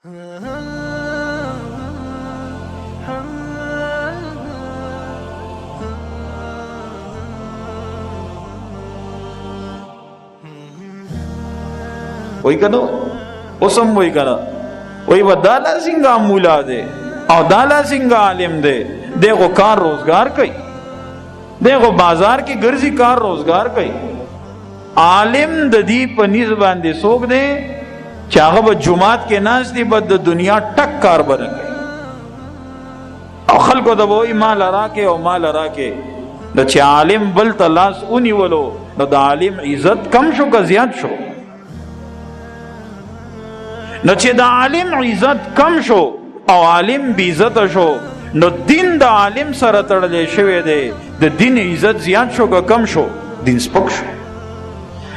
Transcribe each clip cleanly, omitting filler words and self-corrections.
وای کنو اوسم وای کنا وای ودالا څنګه مولا دے او دالا څنګه عالم دے دیکھو کار روزگار کئی دیکھو بازار کی گرزی کار روزگار کئی عالم د دې په نسبت باندې سوق دے چاغه به جمعات کې ناس دی بد دنیا ټک کار بنه او خلکو د وای مال راکه او مال راکه د چې عالم بل تلاس اونی ولو نو د عالم عزت کم شو که زیات شو نو چې د عالم عزت کم شو او عالم بی عزت شو نو دین د عالم سره تړلې شوی دی د دین عزت زیات شو که کم شو دین سپک شو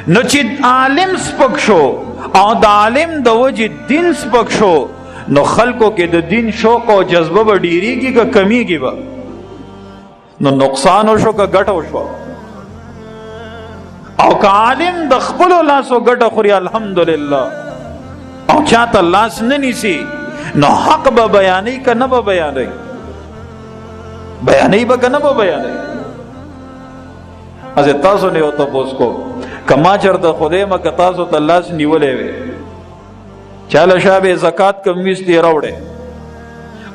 نو چې عالم سپک شو او د عالم د وجه دین سپک شو نو خلکو کې د دین شوق او جذبه به ډیریږي که کمیږي به نو نقصان شو که ګټه شو او که عالم د خپلو لاسو ګټه خوري الحمدلله او چاته لاس نه نیسي نو حق به بیانوي که نه به بیانوي بیانوي به که نه به بیانوي از تاسو نه یو تپوس کو که ما چېرته خدای مه که تاسو ته لاس نیولی وی چاله شابه زکات کمیستی راوړې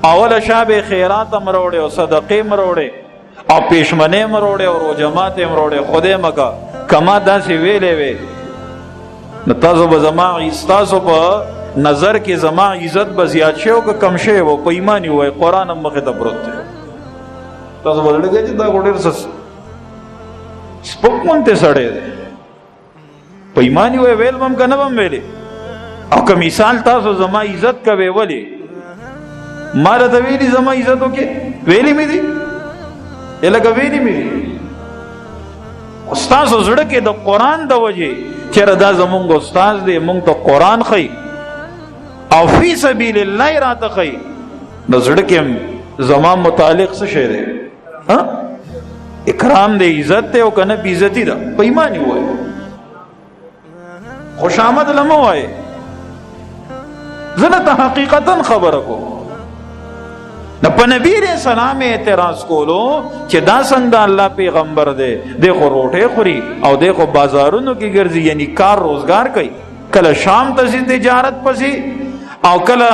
اوله شابه خیرات هم راوړې او صدقې هم راوړې او پیشمنې هم راوړې او روجمات هم راوړې خدای مه که ما داسې ویلی وی نو تاسو به زما تاسو په نظر کې زما عزت به زیات شي او که کم شي و په ایمان وای قرآن هم مخې ته پروت دی تاسو به لګی چې دا ډېر سپک مونته سړی دی په ایمان وای ویل بم که نه بم ویلی او که مثال تاسو زما عزت کوي ولی ما راته ویلي زما عزت وکړي ویلي مې دي لکه ویلي مې دي استاسو زړه کې د قرآن د وجې چېرې دا زمونږ استاذ دی مونږ ته قرآن ښیي او فی سبیل الله راته ښیي نو زړه کې زما متعلق څه شی دی اکرام دی عزت دی او که نه بې عزتي ده په ایمان یې ووایه خوش آمد لمه وایه زه درته حقیقتا خبره کوم نو په نبی علیہ السلام اعتراض کولو چې دا څنګه د الله پیغمبر دی دی خو روټۍ خوري او دی خو بازارونو کې ګرځي یعنی کار روزگار کوي کله شام ته ځي تجارت پسې او کله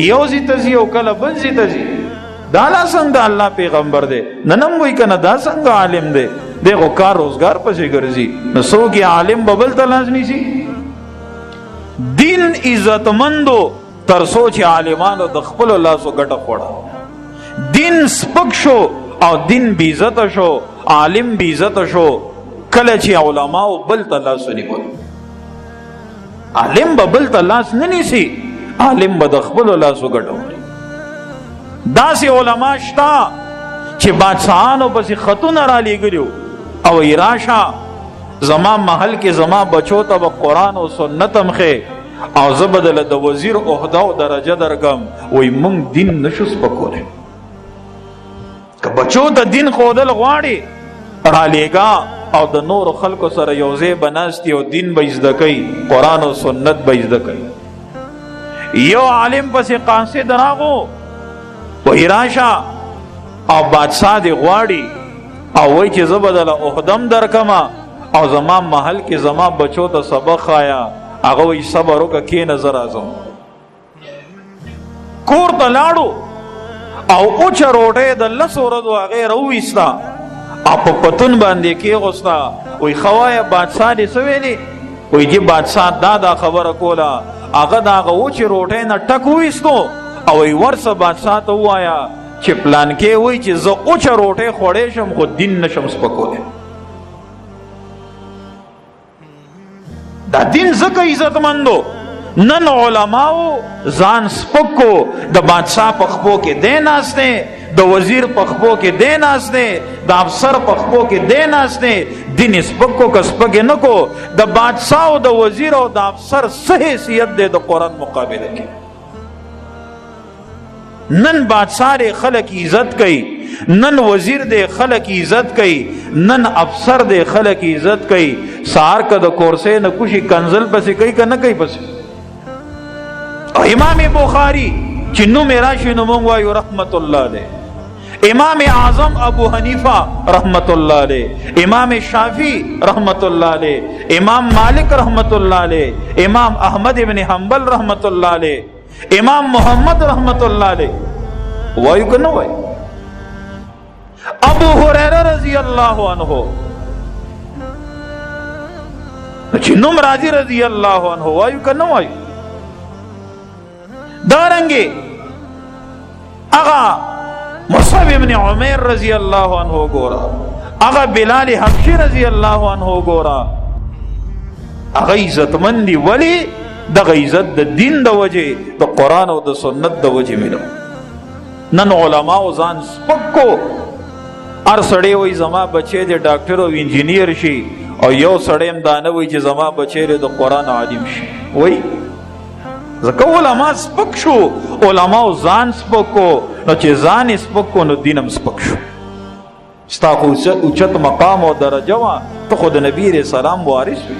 یو ځي ته ځي او کله بل ځي ته ځي دا لا څنګه د الله پیغمبر دی نن هم وایي که نه دا څنګه عالم دی دی خو کار روزگار پسې ګرځي نو څوک یې عالم به بل ته لاس نیسي دین عزتمندو تر څو چې عالمانو د خپلو لاسو ګټه خوړه دین سپک شو او دین بی عزت شو عالم بی عزت شو کله چې علماء بل ته لاس ونیول عالم به بل ته لاس نه نیسي عالم به د خپلو لاسو ګټه وړي داسې علما شته چې بادشاهانو پسې خطونه را لیږلي او راشه زما محل کې زما بچو ته به قرآن او سنت هم ښې او زه به دله د وزیر عهده او درجه درکم وایي موږ دین نشو سپکولی که بچو ته دین ښودل غواړي رالیږه او د نورو خلکو سره یو ځای به ناستي او دین به زده کوي قرآن او سنت به زده کوي یو عالم پسې قاصد راغو وایي راشه او بادشاه دې غواړي او وایي چې زه به دله عهده هم درکمه او زما محل کې زما بچو ته سبق خایا هغه وایي صبر وکړه کښېنه زه راځم کور ته لاړو او اوچه روټۍ د 10 ورځو هغې راوویسته او په پتون باندې کېغوسته وایي ښه وایه بادشاه دې څه ویلي وایي جی بادشاه دا خبره کوله هغه د هغه اوچې روټۍ نه ټک وویستو او وایي ورسه بادشاه ته ووایه چې پلانکې وایي چې زه اوچه روټۍ خوړی شم خو دین نشم سپکولی دا دین ځکه عزتمندو نن علماو ځان سپک کو د بادشاه په خپو کې دی ناست دی د وزیر په خپو کې دی ناست دی د افسر په خپو کې دی ناست دی دین سپک کو که سپک نه کو د بادشاه او د وزیر او د افسر څه حیثیت دی د قرآن مقابله کې نن بادشاه دی خلک عزت کوي نن وزیر دی خلک عزت کوي نن افسر دی خلک عزت کوي سهار که د کورسۍ نه کوشي کنزل پسې کوي که نه کوي پسې او امام بخاری چې نوم یې راشي نو موږ وایو رحمت الله علیه. امام اعظم ابو حنیفہ رحمت اللہ علیہ، امام شافعی رحمت اللہ علیہ، امام مالک رحمت اللہ علیہ، امام احمد ابن حنبل رحمت اللہ علیہ، امام محمد رحمت اللہ علیہ. وایو کہ نہ وایو؟ ابو هريره رضی اللہ عنہ چې نوم راځي رضی اللہ عنہ وایو کہ نہ وایو؟ دارنګه اغا مصعب ابن عمیر رضی اللہ عنہ گورا، اغا بلال حبشی رضی اللہ عنہ گورا، اغا عزت مندی ولی دا عزت دا دین دا وجہ دا قرآن و دا سنت دا وجہ ملو. نن علماء و زان سپکو ار سڑے وی زما بچے دے ڈاکٹر و انجینئر شی او یو سڑیم دانوی چی زما بچے دے دا قرآن عالم شی. وی زکا علماء سپک شو، علماء زان سپکو نو چې ځان سپکو نو دینم سپک شو. ستا خو اوچت مقام او درجه وا، ته خو د نبی علیہ السلام وارث وی.